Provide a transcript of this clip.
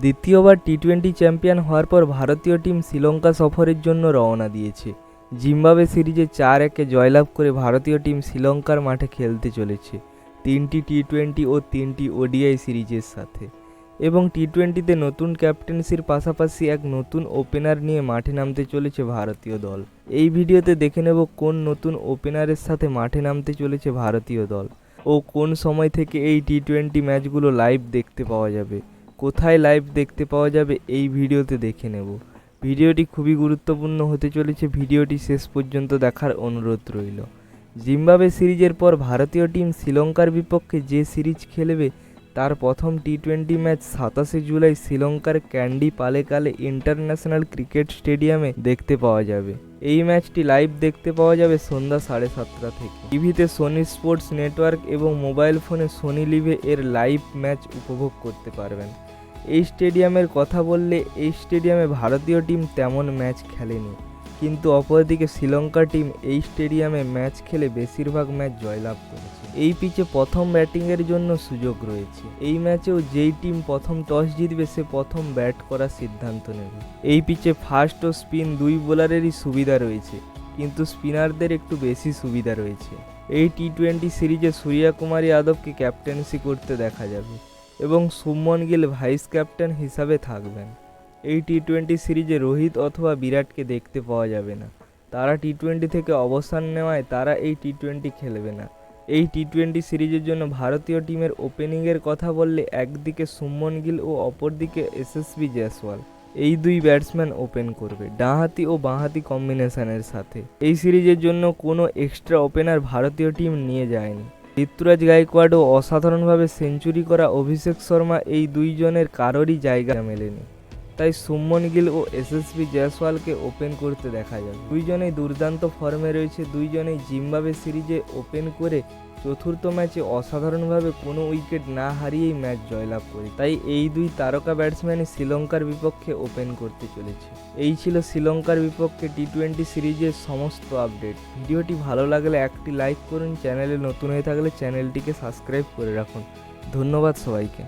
দ্বিতীয়বার টি-20 চ্যাম্পিয়ন হওয়ার পর ভারতীয় টিম শ্রীলঙ্কা সফরের জন্য রওনা দিয়েছে। জিম্বাবুয়ে সিরিজে 4-1 জয়লাভ করে ভারতীয় টিম শ্রীলঙ্কার মাঠে খেলতে চলেছে 3টি টি-20 ও 3টি ওডিআই সিরিজের সাথে। এবং টি-20তে নতুন ক্যাপ্টেন্সির পাশাপাশি এক নতুন ওপেনার নিয়ে মাঠে নামতে চলেছে ভারতীয় দল। এই ভিডিওতে দেখে নেব কোন নতুন ওপেনারের সাথে মাঠে নামতে চলেছে ভারতীয় দল ও কোন সময় থেকে এই টি-20 ম্যাচগুলো লাইভ দেখতে পাওয়া যাবে। কোথায় লাইভ দেখতে পাওয়া যাবে এই ভিডিওতে দেখে নেব। ভিডিওটি খুবই গুরুত্বপূর্ণ হতে চলেছে, ভিডিওটি শেষ পর্যন্ত দেখার অনুরোধ রইল। জিম্বাবুয়ে সিরিজের পর ভারতীয় টিম শ্রীলঙ্কার বিপক্ষে যে সিরিজ খেলবে তার প্রথম টি-20 ম্যাচ 27 জুলাই শ্রীলঙ্কার ক্যান্ডি পালেকালে ইন্টারন্যাশনাল ক্রিকেট স্টেডিয়ামে দেখতে পাওয়া যাবে। এই ম্যাচটি লাইভ দেখতে পাওয়া যাবে সন্ধ্যা 7:30 থেকে। টিভিতে সোনি স্পোর্টস নেটওয়ার্ক এবং মোবাইল ফোনে সোনি লিভে এর লাইভ ম্যাচ উপভোগ করতে পারবেন। এই স্টেডিয়ামের কথা বললে এই স্টেডিয়ামে ভারতীয় টিম তেমন ম্যাচ খেলেনি, কিন্তু অপরদিকে শ্রীলঙ্কা টিম এই স্টেডিয়ামে ম্যাচ খেলে বেশিরভাগ ম্যাচ জয়লাভ করেছে। এই পিচে প্রথম ব্যাটিংয়ের জন্য সুযোগ রয়েছে। এই ম্যাচেও যেই টিম প্রথম টস জিতবে সে প্রথম ব্যাট করার সিদ্ধান্ত নেবে। এই পিচে ফাস্ট ও স্পিন দুই বোলারেরই সুবিধা রয়েছে, কিন্তু স্পিনারদের একটু বেশি সুবিধা রয়েছে। এই টি-20 সিরিজে সূর্যকুমার যাদবকে ক্যাপ্টেন্সি করতে দেখা যাবে এবং শুভমন গিল ভাইস ক্যাপ্টেন হিসাবে থাকবেন। এই টি-20 সিরিজে রোহিত অথবা বিরাটকে দেখতে পাওয়া যাবে না। তারা টি-20 থেকে অবসর নেওয়ায় তারা এই টি-20 খেলবে না। এই টি-20 সিরিজের জন্য ভারতীয় টিমের ওপেনিংয়ের কথা বললে একদিকে শুভমন গিল ও অপরদিকে এসএসবি জয়সওয়াল, এই দুই ব্যাটসম্যান ওপেন করবে ডানহাতি ও বাঁহাতি কম্বিনেশনের সাথে। এই সিরিজের জন্য কোনো এক্সট্রা ওপেনার ভারতীয় টিম নিয়ে যায়নি। ঋতুরাজ গায়কোয়াড় ও অসাধারণভাবে সেঞ্চুরি করা অভিষেক শর্মা, এই দুইজনের কারোরই জায়গা মেলেনি। তাই শুভমন গিল ও এসএসবি জয়সওয়ালকে ওপেন করতে দেখা যাবে। দুইজনেই দুর্দান্ত ফর্মে রয়েছে। দুইজনেই জিম্বাবুয়ে সিরিজে ওপেন করে চতুর্থ ম্যাচে অসাধারণভাবে কোনো উইকেট না হারিয়েই ম্যাচ জয়লাভ করে। তাই এই দুই তারকা ব্যাটসম্যানই শ্রীলঙ্কার বিপক্ষে ওপেন করতে চলেছে। এই ছিল শ্রীলঙ্কার বিপক্ষে টি-20 সিরিজের সমস্ত আপডেট। ভিডিওটি ভালো লাগলে একটি লাইক করুন, চ্যানেলে নতুন হয়ে থাকলে চ্যানেলটিকে সাবস্ক্রাইব করে রাখুন। ধন্যবাদ সবাইকে।